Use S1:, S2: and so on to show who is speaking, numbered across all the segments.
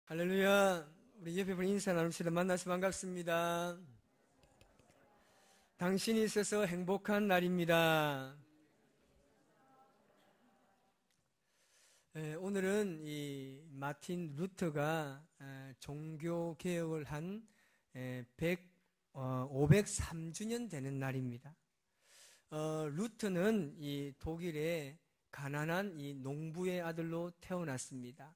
S1: 할렐루야. 우리 옆에 분 인사 나눕시다. 만나서 반갑습니다. 당신이 있어서 행복한 날입니다. 오늘은 이 마틴 루터가 종교 개혁을 한 503주년 되는 날입니다. 루터는 이 독일의 가난한 이 농부의 아들로 태어났습니다.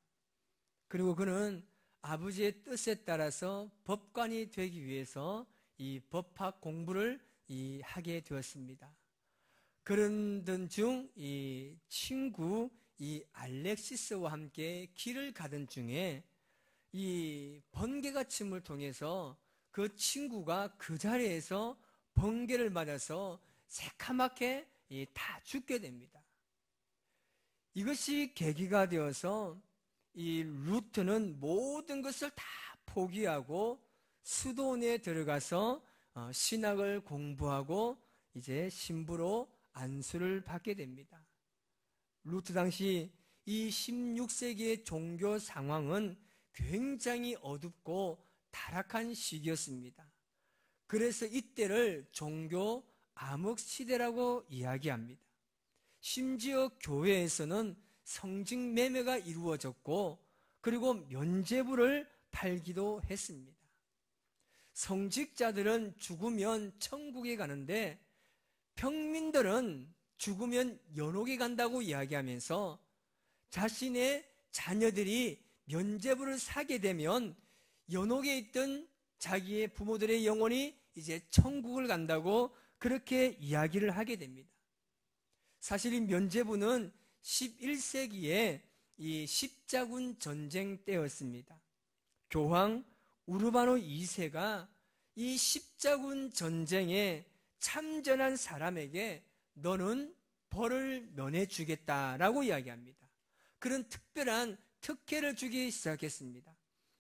S1: 그리고 그는 아버지의 뜻에 따라서 법관이 되기 위해서 이 법학 공부를 하게 되었습니다. 그러던 중 이 친구 이 알렉시스와 함께 길을 가던 중에 이 번개가 침을 통해서 그 친구가 그 자리에서 번개를 맞아서 새카맣게 다 죽게 됩니다. 이것이 계기가 되어서 이 루터는 모든 것을 다 포기하고 수도원에 들어가서 신학을 공부하고 이제 신부로 안수를 받게 됩니다. 루터 당시 이 16세기의 종교 상황은 굉장히 어둡고 타락한 시기였습니다. 그래서 이때를 종교 암흑 시대라고 이야기합니다. 심지어 교회에서는 성직 매매가 이루어졌고 그리고 면죄부를 팔기도 했습니다. 성직자들은 죽으면 천국에 가는데 평민들은 죽으면 연옥에 간다고 이야기하면서 자신의 자녀들이 면죄부를 사게 되면 연옥에 있던 자기의 부모들의 영혼이 이제 천국을 간다고 그렇게 이야기를 하게 됩니다. 사실 이 면죄부는 11세기에 이 십자군 전쟁 때였습니다. 교황 우르바노 2세가 이 십자군 전쟁에 참전한 사람에게 너는 벌을 면해주겠다라고 이야기합니다. 그런 특별한 특혜를 주기 시작했습니다.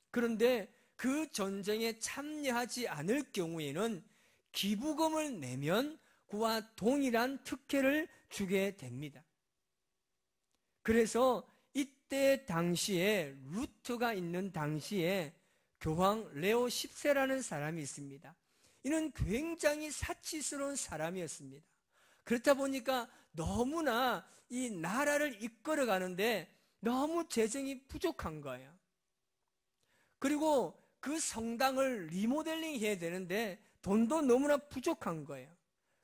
S1: 그런데 그 전쟁에 참여하지 않을 경우에는 기부금을 내면 그와 동일한 특혜를 주게 됩니다. 그래서 이때 당시에 루터가 있는 당시에 교황 레오 10세라는 사람이 있습니다. 이는 굉장히 사치스러운 사람이었습니다. 그렇다 보니까 너무나 이 나라를 이끌어 가는데 너무 재정이 부족한 거예요. 그리고 그 성당을 리모델링 해야 되는데 돈도 너무나 부족한 거예요.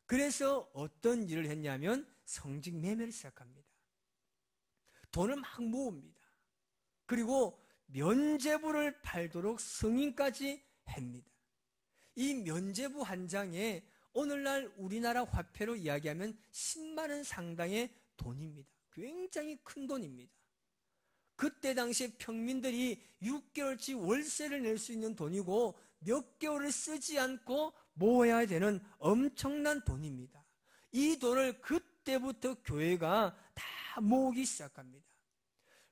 S1: 그래서 어떤 일을 했냐면 성직 매매를 시작합니다. 돈을 막 모읍니다. 그리고 면죄부를 팔도록 승인까지 합니다. 이 면죄부 한 장에 오늘날 우리나라 화폐로 이야기하면 10만 원 상당의 돈입니다. 굉장히 큰 돈입니다. 그때 당시에 평민들이 6개월치 월세를 낼 수 있는 돈이고 몇 개월을 쓰지 않고 모아야 되는 엄청난 돈입니다. 이 돈을 그때부터 교회가 다 모으기 시작합니다.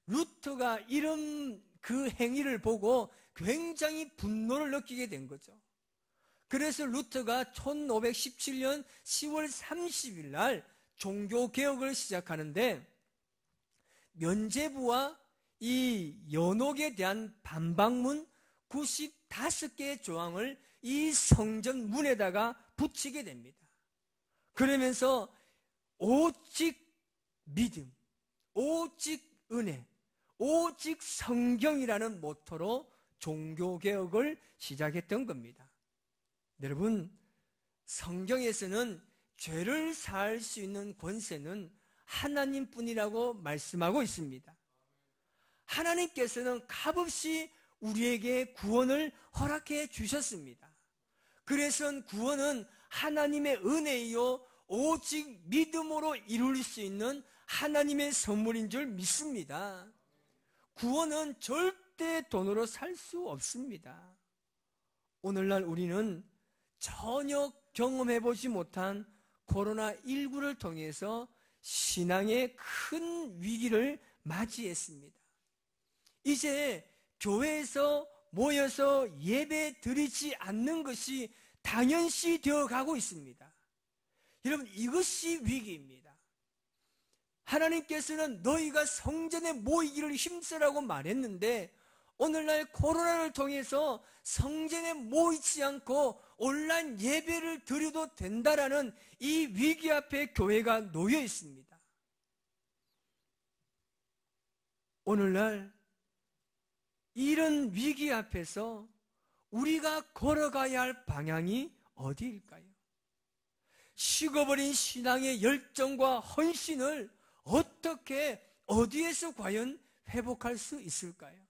S1: 루터가 이런 그 행위를 보고 굉장히 분노를 느끼게 된 거죠. 그래서 루터가 1517년 10월 30일 날 종교개혁을 시작하는데 면죄부와 이 연옥에 대한 반박문 95개의 조항을 이 성전 문에다가 붙이게 됩니다. 그러면서 오직 믿음, 오직 은혜, 오직 성경이라는 모토로 종교개혁을 시작했던 겁니다. 여러분, 성경에서는 죄를 사할 수 있는 권세는 하나님뿐이라고 말씀하고 있습니다. 하나님께서는 값없이 우리에게 구원을 허락해 주셨습니다. 그래서 구원은 하나님의 은혜이요 오직 믿음으로 이룰 수 있는 하나님의 선물인 줄 믿습니다. 구원은 절대 돈으로 살 수 없습니다. 오늘날 우리는 전혀 경험해보지 못한 코로나19를 통해서 신앙의 큰 위기를 맞이했습니다. 이제 교회에서 모여서 예배 드리지 않는 것이 당연시 되어 가고 있습니다. 여러분, 이것이 위기입니다. 하나님께서는 너희가 성전에 모이기를 힘쓰라고 말했는데 오늘날 코로나를 통해서 성전에 모이지 않고 온라인 예배를 드려도 된다라는 이 위기 앞에 교회가 놓여 있습니다. 오늘날 이런 위기 앞에서 우리가 걸어가야 할 방향이 어디일까요? 식어버린 신앙의 열정과 헌신을 어떻게, 어디에서 과연 회복할 수 있을까요?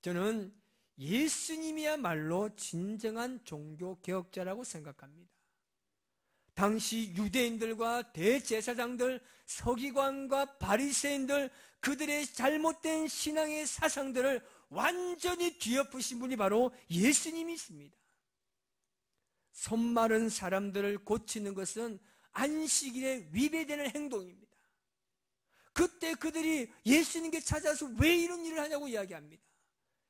S1: 저는 예수님이야말로 진정한 종교개혁자라고 생각합니다. 당시 유대인들과 대제사장들, 서기관과 바리새인들, 그들의 잘못된 신앙의 사상들을 완전히 뒤엎으신 분이 바로 예수님이십니다. 손 마른 사람들을 고치는 것은 안식일에 위배되는 행동입니다. 그때 그들이 예수님께 찾아서 왜 이런 일을 하냐고 이야기합니다.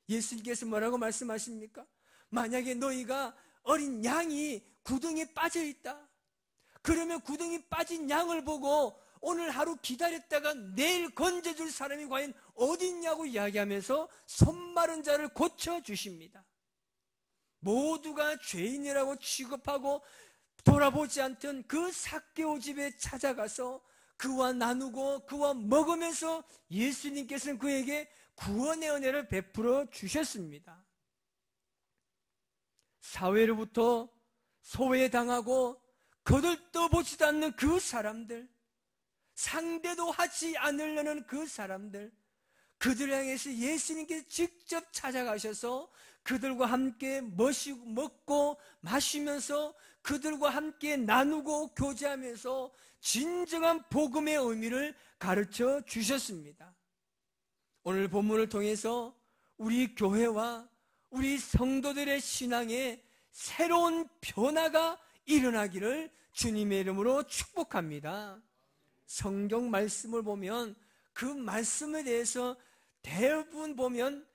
S1: 예수님께서 뭐라고 말씀하십니까? 만약에 너희가 어린 양이 구덩이에 빠져 있다, 그러면 구덩이 빠진 양을 보고 오늘 하루 기다렸다가 내일 건져줄 사람이 과연 어디 있냐고 이야기하면서 손 마른 자를 고쳐주십니다. 모두가 죄인이라고 취급하고 돌아보지 않던 그 삭개오 집에 찾아가서 그와 나누고 그와 먹으면서 예수님께서는 그에게 구원의 은혜를 베풀어 주셨습니다. 사회로부터 소외당하고 거들떠보지도 않는 그 사람들, 상대도 하지 않으려는 그 사람들, 그들을 향해서 예수님께서 직접 찾아가셔서 그들과 함께 먹고 마시면서 그들과 함께 나누고 교제하면서 진정한 복음의 의미를 가르쳐 주셨습니다. 오늘 본문을 통해서 우리 교회와 우리 성도들의 신앙에 새로운 변화가 일어나기를 주님의 이름으로 축복합니다. 성경 말씀을 보면 그 말씀에 대해서 대부분 보면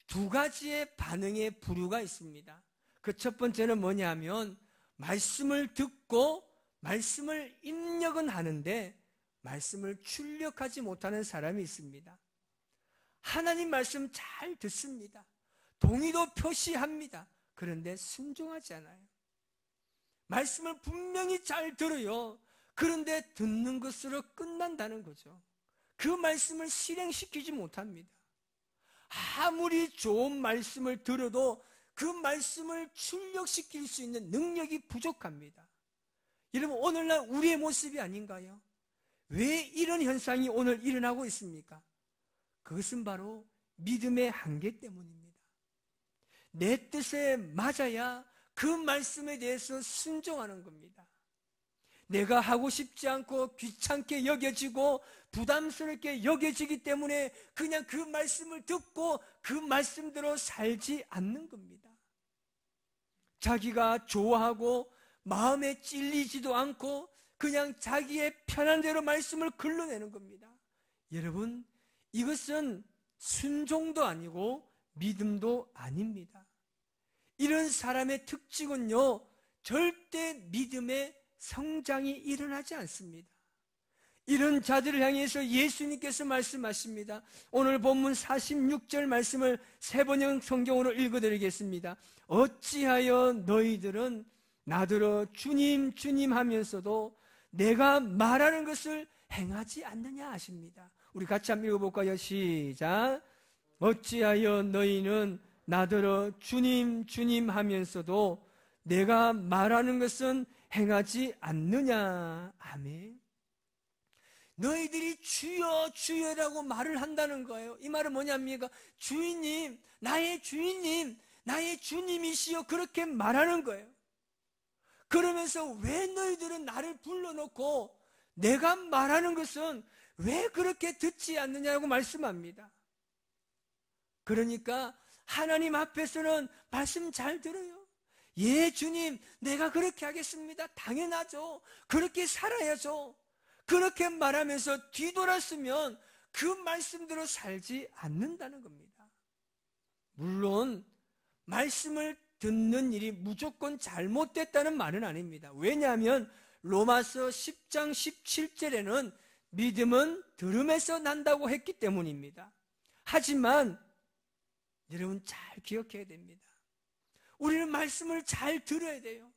S1: 두 가지의 반응의 부류가 있습니다. 그 첫 번째는 뭐냐면 말씀을 듣고 말씀을 입력은 하는데 말씀을 출력하지 못하는 사람이 있습니다. 하나님 말씀 잘 듣습니다. 동의도 표시합니다. 그런데 순종하지 않아요. 말씀을 분명히 잘 들어요. 그런데 듣는 것으로 끝난다는 거죠. 그 말씀을 실행시키지 못합니다. 아무리 좋은 말씀을 들어도 그 말씀을 출력시킬 수 있는 능력이 부족합니다. 여러분, 오늘날 우리의 모습이 아닌가요? 왜 이런 현상이 오늘 일어나고 있습니까? 그것은 바로 믿음의 한계 때문입니다. 내 뜻에 맞아야 그 말씀에 대해서 순종하는 겁니다. 내가 하고 싶지 않고 귀찮게 여겨지고 부담스럽게 여겨지기 때문에 그냥 그 말씀을 듣고 그 말씀대로 살지 않는 겁니다. 자기가 좋아하고 마음에 찔리지도 않고 그냥 자기의 편한 대로 말씀을 걸러내는 겁니다. 여러분, 이것은 순종도 아니고 믿음도 아닙니다. 이런 사람의 특징은요, 절대 믿음의 성장이 일어나지 않습니다. 이런 자들을 향해서 예수님께서 말씀하십니다. 오늘 본문 46절 말씀을 세 번역 성경으로 읽어드리겠습니다. 어찌하여 너희들은 나더러 주님 주님 하면서도 내가 말하는 것을 행하지 않느냐 하십니다. 우리 같이 한번 읽어볼까요? 시작. 어찌하여 너희는 나더러 주님 주님 하면서도 내가 말하는 것은 행하지 않느냐. 아멘. 너희들이 주여 주여라고 말을 한다는 거예요. 이 말은 뭐냐입니까? 주인님, 나의 주인님, 나의 주님이시여, 그렇게 말하는 거예요. 그러면서 왜 너희들은 나를 불러놓고 내가 말하는 것은 왜 그렇게 듣지 않느냐고 말씀합니다. 그러니까 하나님 앞에서는 말씀 잘 들어요. 예, 주님, 내가 그렇게 하겠습니다. 당연하죠. 그렇게 살아야죠. 그렇게 말하면서 뒤돌았으면 그 말씀대로 살지 않는다는 겁니다. 물론 말씀을 듣는 일이 무조건 잘못됐다는 말은 아닙니다. 왜냐하면 로마서 10장 17절에는 믿음은 들음에서 난다고 했기 때문입니다. 하지만 여러분 잘 기억해야 됩니다. 우리는 말씀을 잘 들어야 돼요.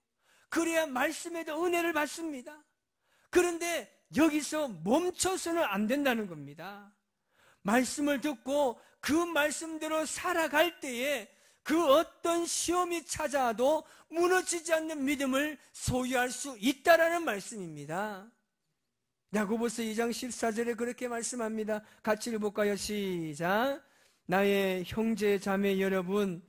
S1: 그래야 말씀에도 은혜를 받습니다. 그런데 여기서 멈춰서는 안 된다는 겁니다. 말씀을 듣고 그 말씀대로 살아갈 때에 그 어떤 시험이 찾아와도 무너지지 않는 믿음을 소유할 수 있다라는 말씀입니다. 야고보서 2장 14절에 그렇게 말씀합니다. 같이 읽어볼까요? 시작. 나의 형제 자매 여러분,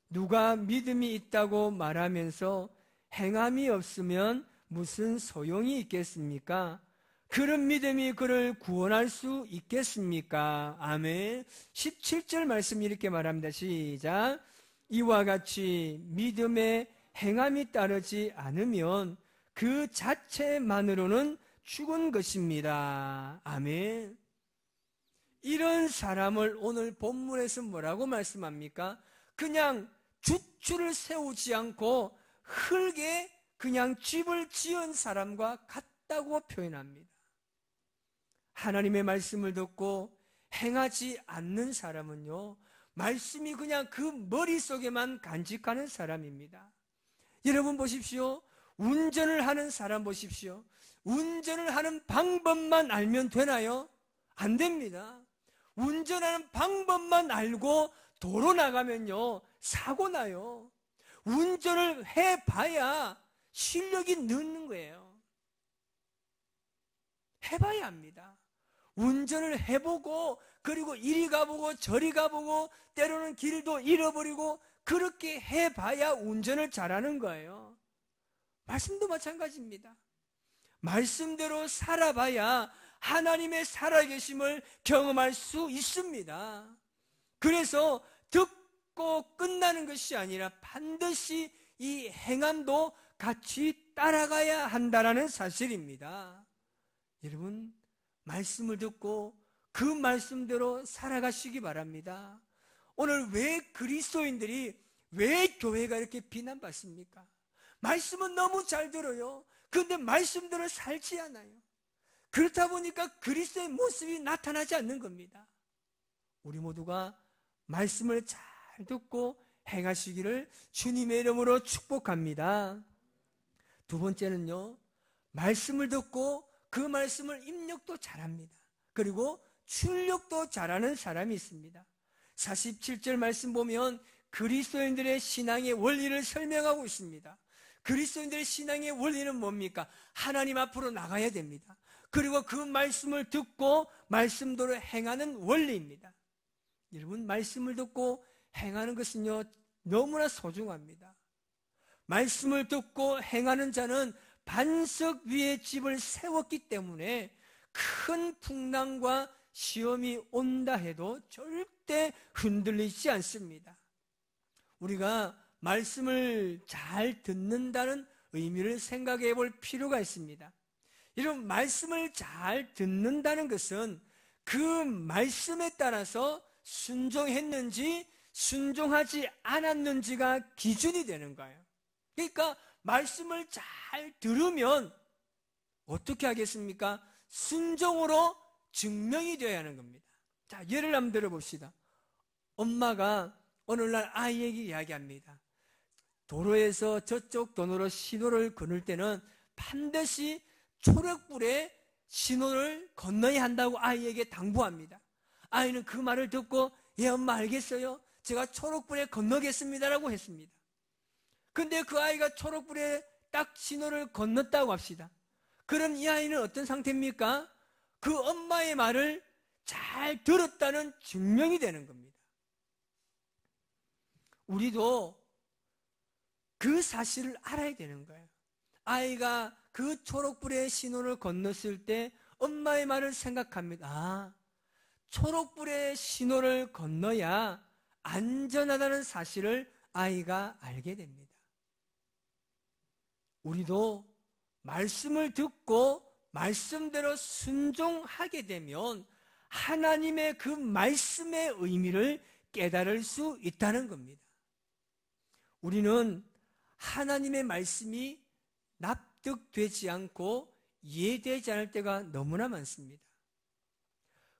S1: 누가 믿음이 있다고 말하면서 행함이 없으면 무슨 소용이 있겠습니까? 그런 믿음이 그를 구원할 수 있겠습니까? 아멘. 17절 말씀 이렇게 말합니다. 시작. 이와 같이 믿음에 행함이 따르지 않으면 그 자체만으로는 죽은 것입니다. 아멘. 이런 사람을 오늘 본문에서 뭐라고 말씀합니까? 그냥 주추를 세우지 않고 흙에 그냥 집을 지은 사람과 같다고 표현합니다. 하나님의 말씀을 듣고 행하지 않는 사람은요, 말씀이 그냥 그 머릿속에만 간직하는 사람입니다. 여러분 보십시오. 운전을 하는 사람 보십시오. 운전을 하는 방법만 알면 되나요? 안 됩니다. 운전하는 방법만 알고 도로 나가면요, 사고 나요. 운전을 해봐야 실력이 느는 거예요. 해봐야 합니다. 운전을 해보고, 그리고 이리 가보고 저리 가보고, 때로는 길도 잃어버리고, 그렇게 해봐야 운전을 잘하는 거예요. 말씀도 마찬가지입니다. 말씀대로 살아봐야 하나님의 살아계심을 경험할 수 있습니다. 그래서 듣고 끝나는 것이 아니라 반드시 이 행함도 같이 따라가야 한다는 사실입니다. 여러분, 말씀을 듣고 그 말씀대로 살아가시기 바랍니다. 오늘 왜 그리스도인들이, 왜 교회가 이렇게 비난받습니까? 말씀은 너무 잘 들어요. 그런데 말씀대로 살지 않아요. 그렇다 보니까 그리스도의 모습이 나타나지 않는 겁니다. 우리 모두가 말씀을 잘 듣고 행하시기를 주님의 이름으로 축복합니다. 두 번째는요, 말씀을 듣고 그 말씀을 입력도 잘합니다. 그리고 출력도 잘하는 사람이 있습니다. 47절 말씀 보면 그리스도인들의 신앙의 원리를 설명하고 있습니다. 그리스도인들의 신앙의 원리는 뭡니까? 하나님 앞으로 나가야 됩니다. 그리고 그 말씀을 듣고 말씀대로 행하는 원리입니다. 여러분, 말씀을 듣고 행하는 것은요, 너무나 소중합니다. 말씀을 듣고 행하는 자는 반석 위에 집을 세웠기 때문에 큰 풍랑과 시험이 온다 해도 절대 흔들리지 않습니다. 우리가 말씀을 잘 듣는다는 의미를 생각해 볼 필요가 있습니다. 이런 말씀을 잘 듣는다는 것은 그 말씀에 따라서 순종했는지 순종하지 않았는지가 기준이 되는 거예요. 그러니까 말씀을 잘 들으면 어떻게 하겠습니까? 순종으로 증명이 되어야 하는 겁니다. 자, 예를 한번 들어봅시다. 엄마가 오늘날 아이에게 이야기합니다. 도로에서 저쪽 도로로 신호를 건널 때는 반드시 초록불에 신호를 건너야 한다고 아이에게 당부합니다. 아이는 그 말을 듣고, 예, 엄마 알겠어요. 제가 초록불에 건너겠습니다라고 했습니다. 근데 그 아이가 초록불에 딱 신호를 건넜다고 합시다. 그럼 이 아이는 어떤 상태입니까? 그 엄마의 말을 잘 들었다는 증명이 되는 겁니다. 우리도 그 사실을 알아야 되는 거예요. 아이가 그 초록불의 신호를 건넜을 때 엄마의 말을 생각합니다. 아, 초록불의 신호를 건너야 안전하다는 사실을 아이가 알게 됩니다. 우리도 말씀을 듣고 말씀대로 순종하게 되면 하나님의 그 말씀의 의미를 깨달을 수 있다는 겁니다. 우리는 하나님의 말씀이 납득되지 않고 이해되지 않을 때가 너무나 많습니다.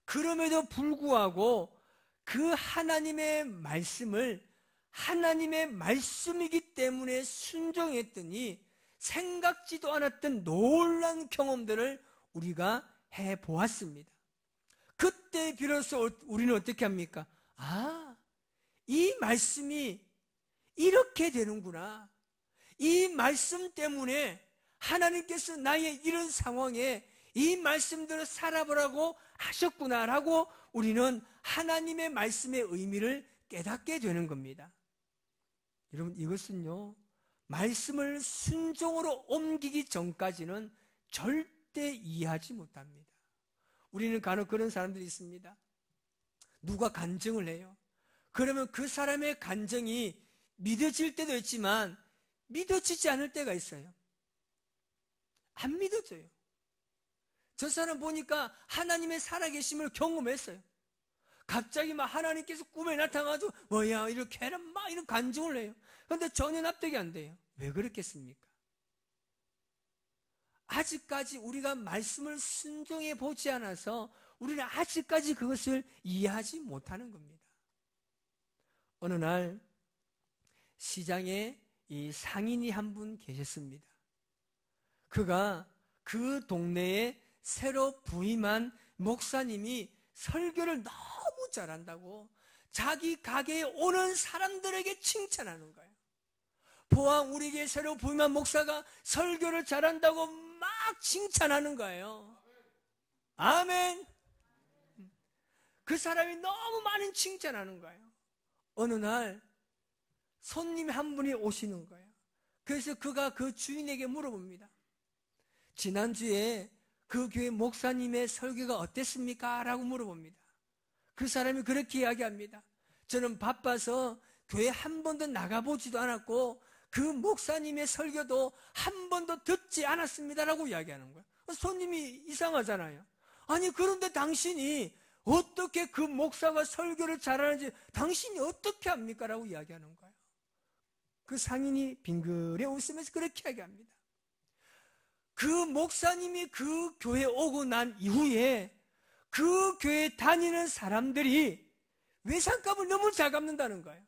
S1: 그럼에도 불구하고 그 하나님의 말씀을 하나님의 말씀이기 때문에 순종했더니 생각지도 않았던 놀라운 경험들을 우리가 해보았습니다. 그때 비로소 우리는 어떻게 합니까? 아, 이 말씀이 이렇게 되는구나. 이 말씀 때문에 하나님께서 나의 이런 상황에 이 말씀대로 살아보라고 하셨구나라고 우리는 하나님의 말씀의 의미를 깨닫게 되는 겁니다. 여러분, 이것은요, 말씀을 순종으로 옮기기 전까지는 절대 이해하지 못합니다. 우리는 간혹 그런 사람들이 있습니다. 누가 간증을 해요. 그러면 그 사람의 간증이 믿어질 때도 있지만 믿어지지 않을 때가 있어요. 안 믿어져요. 저 사람 보니까 하나님의 살아계심을 경험했어요. 갑자기 막 하나님께서 꿈에 나타나가지고 뭐야 이렇게 해라 막 이런 간증을 해요. 그런데 전혀 납득이 안 돼요. 왜 그렇겠습니까? 아직까지 우리가 말씀을 순종해 보지 않아서 우리는 아직까지 그것을 이해하지 못하는 겁니다. 어느 날 시장에 이 상인이 한 분 계셨습니다. 그가 그 동네에 새로 부임한 목사님이 설교를 너무 잘한다고 자기 가게에 오는 사람들에게 칭찬하는 거예요. 보아, 우리에게 새로 부임한 목사가 설교를 잘한다고 막 칭찬하는 거예요. 아멘. 그 사람이 너무 많은 칭찬하는 거예요. 어느 날 손님 한 분이 오시는 거예요. 그래서 그가 그 주인에게 물어봅니다. 지난주에 그 교회 목사님의 설교가 어땠습니까? 라고 물어봅니다. 그 사람이 그렇게 이야기합니다. 저는 바빠서 교회 한 번도 나가보지도 않았고 그 목사님의 설교도 한 번도 듣지 않았습니다 라고 이야기하는 거예요. 손님이 이상하잖아요. 아니, 그런데 당신이 어떻게 그 목사가 설교를 잘하는지 당신이 어떻게 합니까? 라고 이야기하는 거예요. 그 상인이 빙그레 웃으면서 그렇게 이야기합니다. 그 목사님이 그 교회에 오고 난 이후에 그 교회에 다니는 사람들이 외상값을 너무 잘 갚는다는 거예요.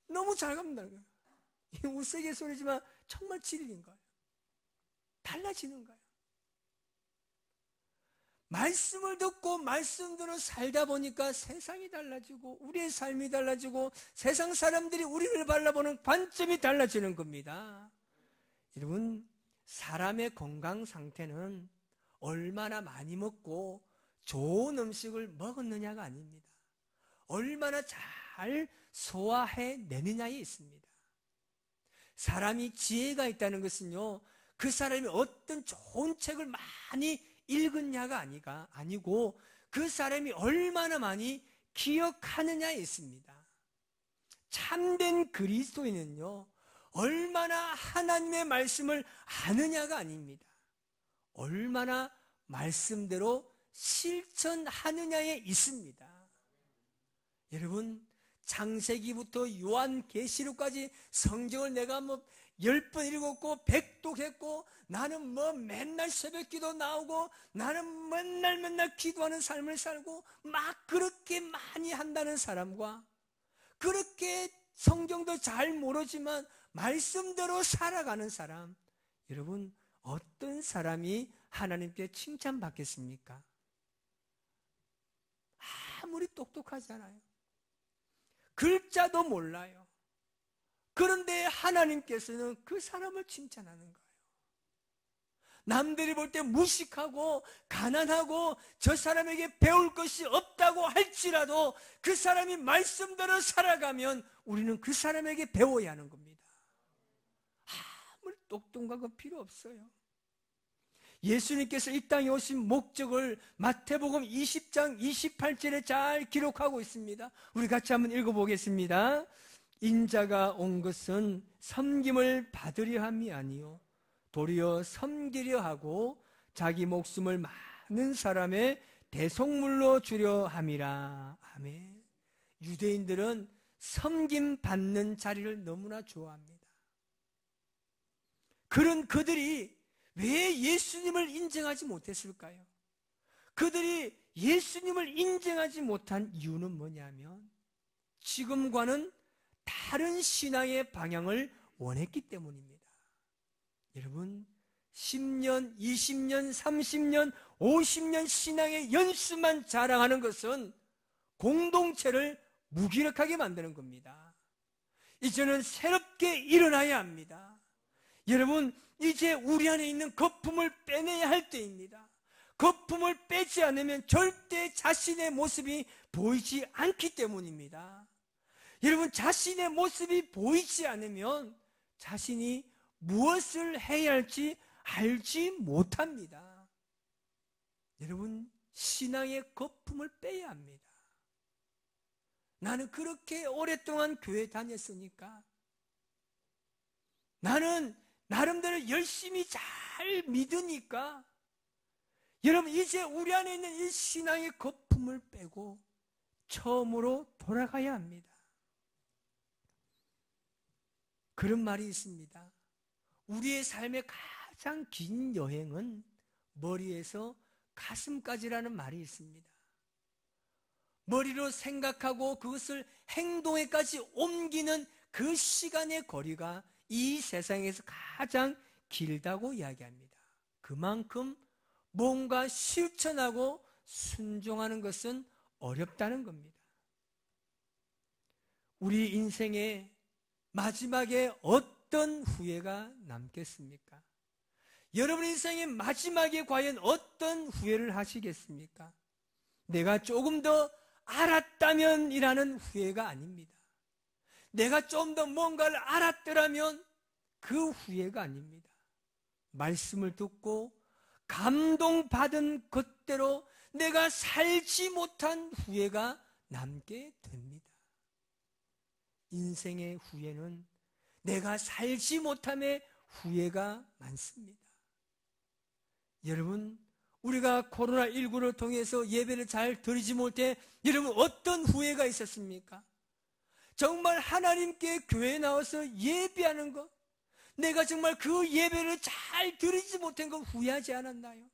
S1: 너무 잘 갚는다는 거예요. 이 우스갯소리지만 정말 진리인 거예요. 달라지는 거예요. 말씀을 듣고 말씀대로 살다 보니까 세상이 달라지고 우리의 삶이 달라지고 세상 사람들이 우리를 바라보는 관점이 달라지는 겁니다. 여러분, 사람의 건강 상태는 얼마나 많이 먹고 좋은 음식을 먹었느냐가 아닙니다. 얼마나 잘 소화해내느냐에 있습니다. 사람이 지혜가 있다는 것은요, 그 사람이 어떤 좋은 책을 많이 읽었냐가 아니고 그 사람이 얼마나 많이 기억하느냐에 있습니다. 참된 그리스도인은요, 얼마나 하나님의 말씀을 아느냐가 아닙니다. 얼마나 말씀대로 실천하느냐에 있습니다. 여러분, 창세기부터 요한계시록까지 성경을 내가 10번 읽었고 100독했고 나는 맨날 새벽기도 나오고 나는 맨날 기도하는 삶을 살고 막 그렇게 많이 한다는 사람과 그렇게 성경도 잘 모르지만 말씀대로 살아가는 사람, 여러분, 어떤 사람이 하나님께 칭찬받겠습니까? 아무리 똑똑하잖아요. 글자도 몰라요. 그런데 하나님께서는 그 사람을 칭찬하는 거예요. 남들이 볼 때 무식하고 가난하고 저 사람에게 배울 것이 없다고 할지라도 그 사람이 말씀대로 살아가면 우리는 그 사람에게 배워야 하는 겁니다. 아무리 똑똑한 건 필요 없어요. 예수님께서 이 땅에 오신 목적을 마태복음 20장 28절에 잘 기록하고 있습니다. 우리 같이 한번 읽어보겠습니다. 인자가 온 것은 섬김을 받으려 함이 아니요 도리어 섬기려 하고 자기 목숨을 많은 사람의 대속물로 주려 함이라. 아멘. 유대인들은 섬김 받는 자리를 너무나 좋아합니다. 그런 그들이 왜 예수님을 인정하지 못했을까요? 그들이 예수님을 인정하지 못한 이유는 뭐냐면 지금과는 다른 신앙의 방향을 원했기 때문입니다. 여러분, 10년, 20년, 30년, 50년 신앙의 연수만 자랑하는 것은 공동체를 무기력하게 만드는 겁니다. 이제는 새롭게 일어나야 합니다. 여러분, 이제 우리 안에 있는 거품을 빼내야 할 때입니다. 거품을 빼지 않으면 절대 자신의 모습이 보이지 않기 때문입니다. 여러분, 자신의 모습이 보이지 않으면 자신이 무엇을 해야 할지 알지 못합니다. 여러분, 신앙의 거품을 빼야 합니다. 나는 그렇게 오랫동안 교회 다녔으니까, 나는 나름대로 열심히 잘 믿으니까, 여러분, 이제 우리 안에 있는 이 신앙의 거품을 빼고 처음으로 돌아가야 합니다. 그런 말이 있습니다. 우리의 삶의 가장 긴 여행은 머리에서 가슴까지라는 말이 있습니다. 머리로 생각하고 그것을 행동에까지 옮기는 그 시간의 거리가 이 세상에서 가장 길다고 이야기합니다. 그만큼 뭔가 실천하고 순종하는 것은 어렵다는 겁니다. 우리 인생의 마지막에 어떤 후회가 남겠습니까? 여러분 인생의 마지막에 과연 어떤 후회를 하시겠습니까? 내가 조금 더 알았다면 이라는 후회가 아닙니다. 내가 좀 더 뭔가를 알았더라면 그 후회가 아닙니다. 말씀을 듣고 감동받은 그대로 내가 살지 못한 후회가 남게 됩니다. 인생의 후회는 내가 살지 못함의 후회가 많습니다. 여러분, 우리가 코로나19를 통해서 예배를 잘 드리지 못해 여러분 어떤 후회가 있었습니까? 정말 하나님께 교회에 나와서 예배하는 것, 내가 정말 그 예배를 잘 드리지 못한 거 후회하지 않았나요?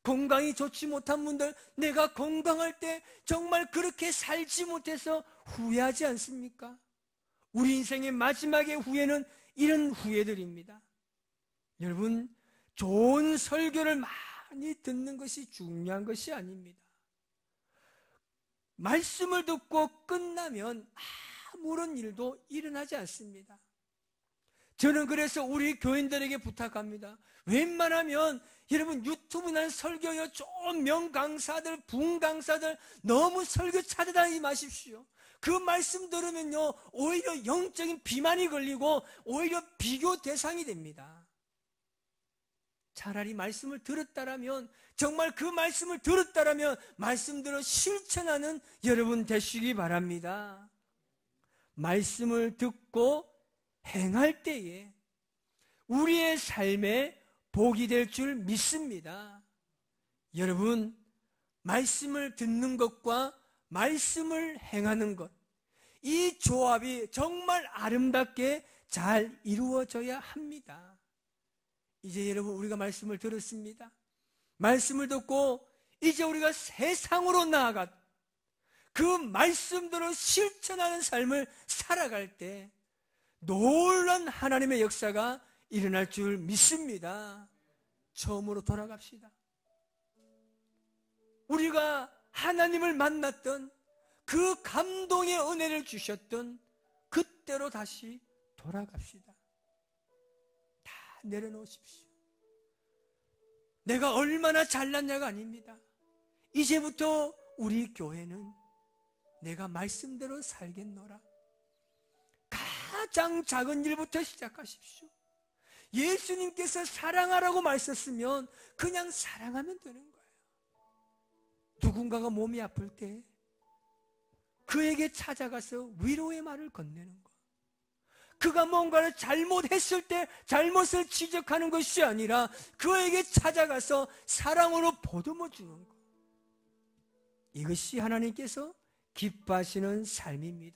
S1: 건강이 좋지 못한 분들, 내가 건강할 때 정말 그렇게 살지 못해서 후회하지 않습니까? 우리 인생의 마지막의 후회는 이런 후회들입니다. 여러분, 좋은 설교를 많이 듣는 것이 중요한 것이 아닙니다. 말씀을 듣고 끝나면 아무런 일도 일어나지 않습니다. 저는 그래서 우리 교인들에게 부탁합니다. 웬만하면 여러분 유튜브나 설교요, 좀 명강사들, 분강사들 너무 설교 찾아다니지 마십시오. 그 말씀 들으면요 오히려 영적인 비만이 걸리고 오히려 비교 대상이 됩니다. 차라리 말씀을 들었다라면, 정말 그 말씀을 들었다라면 말씀대로 실천하는 여러분 되시기 바랍니다. 말씀을 듣고 행할 때에 우리의 삶에 복이 될 줄 믿습니다. 여러분, 말씀을 듣는 것과 말씀을 행하는 것, 이 조합이 정말 아름답게 잘 이루어져야 합니다. 이제 여러분, 우리가 말씀을 들었습니다. 말씀을 듣고 이제 우리가 세상으로 나아가 그 말씀대로 실천하는 삶을 살아갈 때 놀라운 하나님의 역사가 일어날 줄 믿습니다. 처음으로 돌아갑시다. 우리가 하나님을 만났던 그 감동의 은혜를 주셨던 그때로 다시 돌아갑시다. 다 내려놓으십시오. 내가 얼마나 잘났냐가 아닙니다. 이제부터 우리 교회는 내가 말씀대로 살겠노라. 가장 작은 일부터 시작하십시오. 예수님께서 사랑하라고 말씀했으면 그냥 사랑하면 되는 거예요. 누군가가 몸이 아플 때 그에게 찾아가서 위로의 말을 건네는 것, 그가 뭔가를 잘못했을 때 잘못을 지적하는 것이 아니라 그에게 찾아가서 사랑으로 보듬어 주는 것, 이것이 하나님께서 기뻐하시는 삶입니다.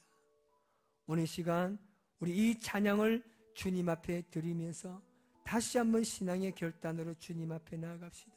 S1: 오늘 시간 우리 이 찬양을 주님 앞에 드리면서 다시 한번 신앙의 결단으로 주님 앞에 나아갑시다.